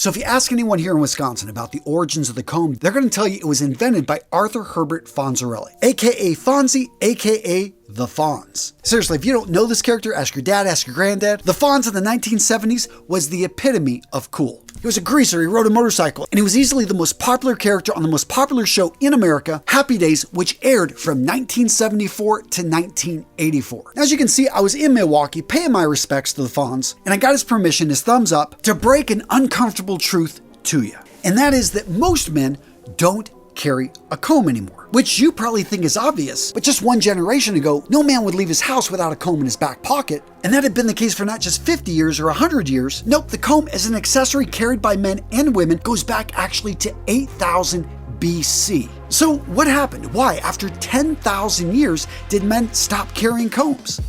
So if you ask anyone here in Wisconsin about the origins of the comb, they're going to tell you it was invented by Arthur Herbert Fonzarelli, aka Fonzie, aka the Fonz. Seriously, if you don't know this character, ask your dad, ask your granddad. The Fonz in the 1970s was the epitome of cool. He was a greaser, he rode a motorcycle, and he was easily the most popular character on the most popular show in America, Happy Days, which aired from 1974 to 1984. As you can see, I was in Milwaukee paying my respects to the Fonz, and I got his permission, his thumbs up, to break an uncomfortable truth to you. And that is that most men don't carry a comb anymore, which you probably think is obvious, but just one generation ago, no man would leave his house without a comb in his back pocket, and that had been the case for not just 50 years or 100 years. Nope, the comb as an accessory carried by men and women goes back actually to 8,000 BC. So what happened? Why, after 10,000 years, did men stop carrying combs?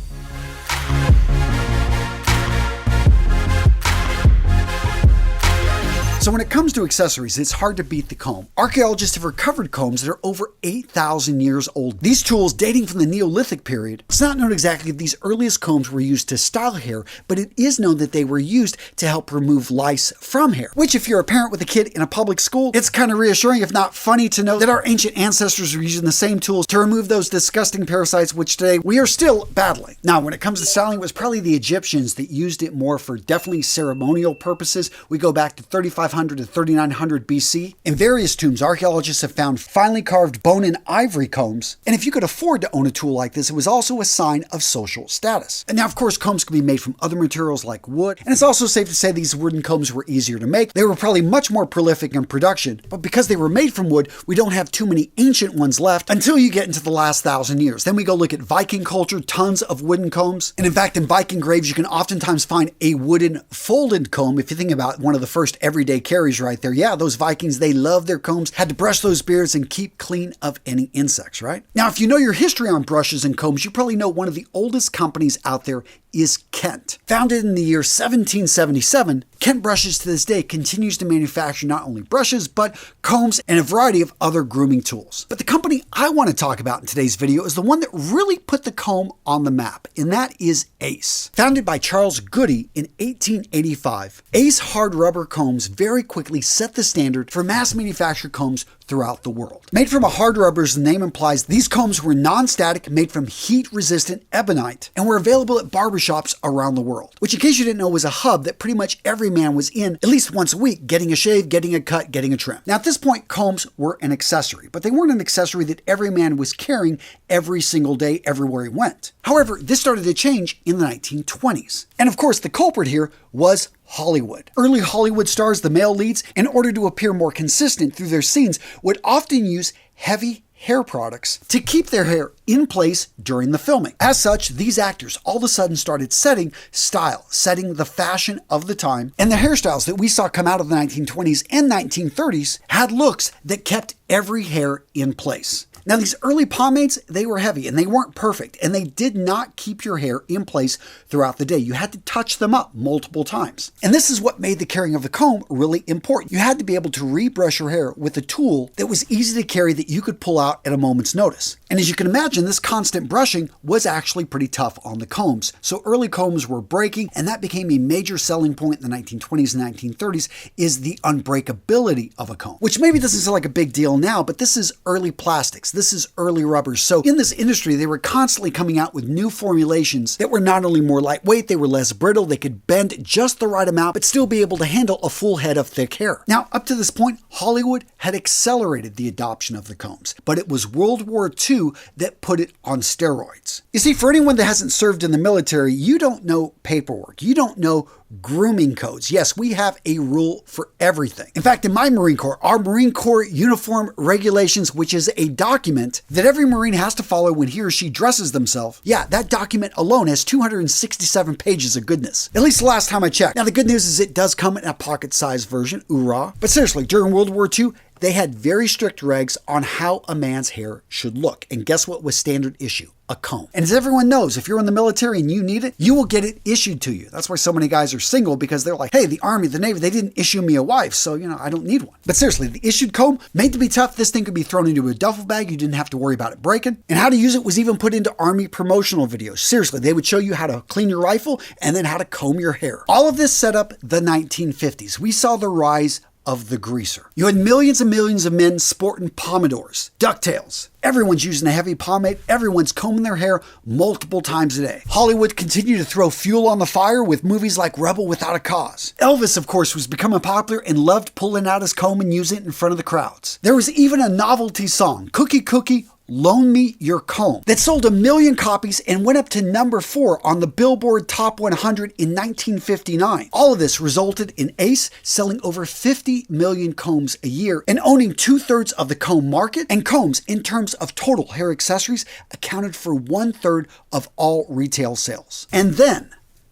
So when it comes to accessories, it's hard to beat the comb. Archaeologists have recovered combs that are over 8,000 years old. These tools, dating from the Neolithic period, it's not known exactly if these earliest combs were used to style hair, but it is known that they were used to help remove lice from hair. Which, if you're a parent with a kid in a public school, it's kind of reassuring, if not funny, to know that our ancient ancestors were using the same tools to remove those disgusting parasites which today we are still battling. Now, when it comes to styling, it was probably the Egyptians that used it more for definitely ceremonial purposes. We go back to 3,500 to 3,900 BC. In various tombs, archaeologists have found finely carved bone and ivory combs, and if you could afford to own a tool like this, it was also a sign of social status. And now, of course, combs could be made from other materials like wood, and it's also safe to say these wooden combs were easier to make. They were probably much more prolific in production, but because they were made from wood, we don't have too many ancient ones left until you get into the last 1,000 years. Then we go look at Viking culture, tons of wooden combs, and in fact, in Viking graves, you can oftentimes find a wooden folded comb. If you think about one of the first everyday carries right there. Yeah, those Vikings, they loved their combs, had to brush those beards and keep clean of any insects, right? Now, if you know your history on brushes and combs, you probably know one of the oldest companies out there is Kent. Founded in the year 1777, Kent Brushes to this day continues to manufacture not only brushes, but combs and a variety of other grooming tools. But the company I want to talk about in today's video is the one that really put the comb on the map, and that is Ace. Founded by Charles Goody in 1885, Ace hard rubber combs very quickly set the standard for mass manufactured combs throughout the world. Made from a hard rubber, as the name implies, these combs were non-static, made from heat-resistant ebonite, and were available at barbershops around the world, which, in case you didn't know, was a hub that pretty much every man was in at least once a week, getting a shave, getting a cut, getting a trim. Now, at this point, combs were an accessory, but they weren't an accessory that every man was carrying every single day, everywhere he went. However, this started to change in the 1920s. And of course, the culprit here was Hollywood. Early Hollywood stars, the male leads, in order to appear more consistent through their scenes, would often use heavy hair products to keep their hair in place during the filming. As such, these actors all of a sudden started setting style, setting the fashion of the time, and the hairstyles that we saw come out of the 1920s and 1930s had looks that kept every hair in place. Now, these early pomades, they were heavy and they weren't perfect, and they did not keep your hair in place throughout the day. You had to touch them up multiple times. And this is what made the carrying of the comb really important. You had to be able to rebrush your hair with a tool that was easy to carry, that you could pull out at a moment's notice. And as you can imagine, this constant brushing was actually pretty tough on the combs. So early combs were breaking, and that became a major selling point in the 1920s and 1930s, is the unbreakability of a comb, which maybe doesn't sound like a big deal now, but this is early plastics. This is early rubbers. So in this industry, they were constantly coming out with new formulations that were not only more lightweight, they were less brittle, they could bend just the right amount, but still be able to handle a full head of thick hair. Now, up to this point, Hollywood had accelerated the adoption of the combs, but it was World War II that put it on steroids. You see, for anyone that hasn't served in the military, you don't know paperwork. You don't know grooming codes. Yes, we have a rule for everything. In fact, in my Marine Corps, our Marine Corps Uniform Regulations, which is a document that every Marine has to follow when he or she dresses themselves, yeah, that document alone has 267 pages of goodness. At least the last time I checked. Now, the good news is it does come in a pocket-sized version, oorah. But seriously, during World War II, they had very strict regs on how a man's hair should look. And guess what was standard issue? A comb. And as everyone knows, if you're in the military and you need it, you will get it issued to you. That's why so many guys are single, because they're like, hey, the Army, the Navy, they didn't issue me a wife, so, I don't need one. But seriously, the issued comb, made to be tough, this thing could be thrown into a duffel bag. You didn't have to worry about it breaking. And how to use it was even put into Army promotional videos. Seriously, they would show you how to clean your rifle and then how to comb your hair. All of this set up the 1950s. We saw the rise of the greaser. You had millions and millions of men sporting pompadours, ducktails. Everyone's using a heavy pomade. Everyone's combing their hair multiple times a day. Hollywood continued to throw fuel on the fire with movies like Rebel Without a Cause. Elvis, of course, was becoming popular and loved pulling out his comb and using it in front of the crowds. There was even a novelty song, Cookie Cookie, Loan Me Your Comb, that sold 1 million copies and went up to number 4 on the Billboard Top 100 in 1959. All of this resulted in Ace selling over 50 million combs a year and owning 2/3 of the comb market, and combs, in terms of total hair accessories, accounted for 1/3 of all retail sales. And then,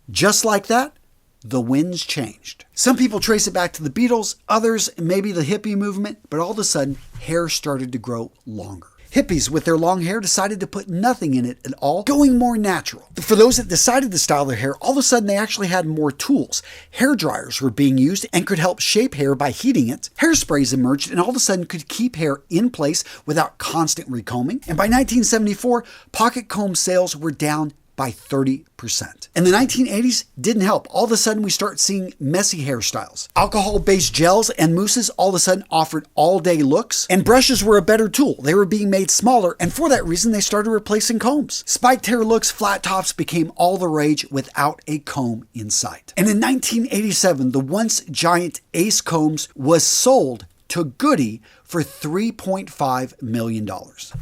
just like that, the winds changed. Some people trace it back to the Beatles, others maybe the hippie movement, but all of a sudden, hair started to grow longer. Hippies with their long hair decided to put nothing in it at all, going more natural. But for those that decided to style their hair, all of a sudden they actually had more tools. Hair dryers were being used and could help shape hair by heating it. Hairsprays emerged and all of a sudden could keep hair in place without constant recombing. And by 1974, pocket comb sales were down by 30%. And the 1980s didn't help. All of a sudden, we start seeing messy hairstyles. Alcohol-based gels and mousses all of a sudden offered all-day looks, and brushes were a better tool. They were being made smaller, and for that reason, they started replacing combs. Spiked hair looks, flat tops became all the rage without a comb in sight. And in 1987, the once giant Ace combs was sold to Goody for $3.5 million,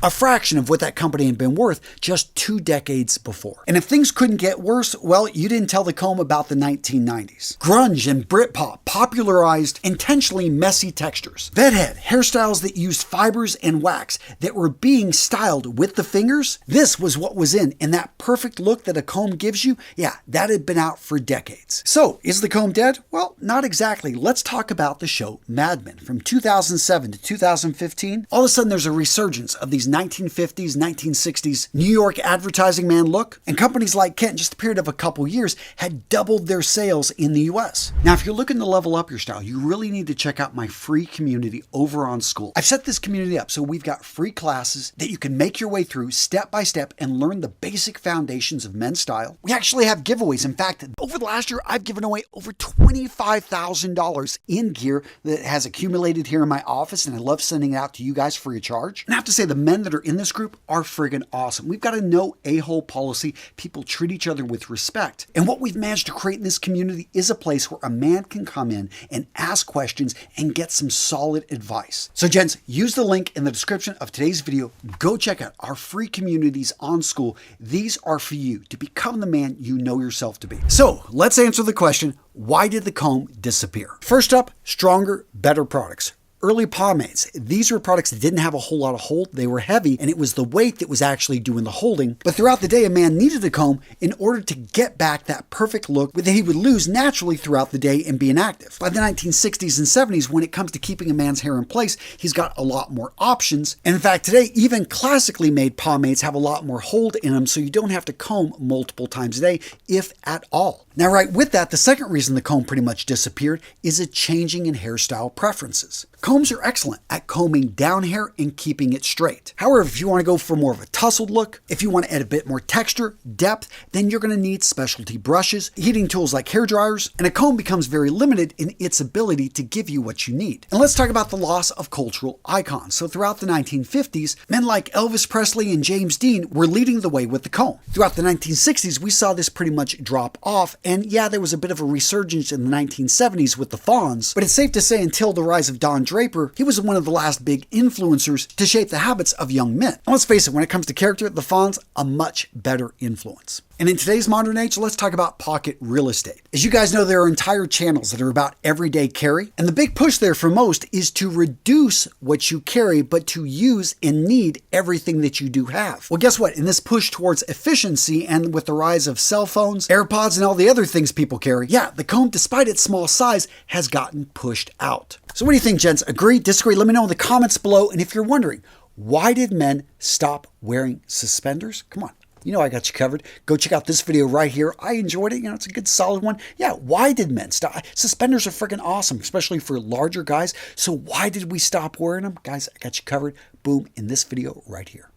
a fraction of what that company had been worth just 2 decades before. And if things couldn't get worse, well, you didn't tell the comb about the 1990s. Grunge and Britpop popularized intentionally messy textures. Bedhead, hairstyles that used fibers and wax that were being styled with the fingers. This was what was in, and that perfect look that a comb gives you, yeah, that had been out for decades. So, is the comb dead? Well, not exactly. Let's talk about the show Mad Men. From 2007 to 2015, all of a sudden there's a resurgence of these 1950s, 1960s New York advertising man look, and companies like Kent, in just a period of a couple years, had doubled their sales in the US. Now, if you're looking to level up your style, you really need to check out my free community over on School. I've set this community up so we've got free classes that you can make your way through step by step and learn the basic foundations of men's style. We actually have giveaways. In fact, over the last year, I've given away over $25,000 in gear that has accumulated here in my office, and I love sending it out to you guys free of charge. And I have to say, the men that are in this group are friggin' awesome. We've got a no a-hole policy. People treat each other with respect. And what we've managed to create in this community is a place where a man can come in and ask questions and get some solid advice. So gents, use the link in the description of today's video. Go check out our free communities on School. These are for you to become the man you know yourself to be. So let's answer the question, why did the comb disappear? First up, stronger, better products. Early pomades. These were products that didn't have a whole lot of hold. They were heavy, and it was the weight that was actually doing the holding. But throughout the day, a man needed a comb in order to get back that perfect look that he would lose naturally throughout the day and being active. By the 1960s and 70s, when it comes to keeping a man's hair in place, he's got a lot more options. And in fact, today, even classically made pomades have a lot more hold in them, so you don't have to comb multiple times a day, if at all. Now, right with that, the second reason the comb pretty much disappeared is a changing in hairstyle preferences. Combs are excellent at combing down hair and keeping it straight. However, if you want to go for more of a tousled look, if you want to add a bit more texture, depth, then you're going to need specialty brushes, heating tools like hair dryers, and a comb becomes very limited in its ability to give you what you need. And let's talk about the loss of cultural icons. So throughout the 1950s, men like Elvis Presley and James Dean were leading the way with the comb. Throughout the 1960s, we saw this pretty much drop off, and yeah, there was a bit of a resurgence in the 1970s with the Fonz, but it's safe to say until the rise of Don Draper, he was one of the last big influencers to shape the habits of young men. And let's face it, when it comes to character, the Fonz, a much better influence. And in today's modern age, let's talk about pocket real estate. As you guys know, there are entire channels that are about everyday carry, and the big push there for most is to reduce what you carry, but to use and need everything that you do have. Well, guess what? In this push towards efficiency and with the rise of cell phones, AirPods, and all the other things people carry, yeah, the comb, despite its small size, has gotten pushed out. So what do you think, gents? Agree, disagree? Let me know in the comments below. And if you're wondering, why did men stop wearing suspenders? Come on. You know I got you covered. Go check out this video right here. I enjoyed it. You know, it's a good solid one. Yeah, why did men stop? Suspenders are freaking awesome, especially for larger guys. So why did we stop wearing them? Guys, I got you covered. Boom, in this video right here.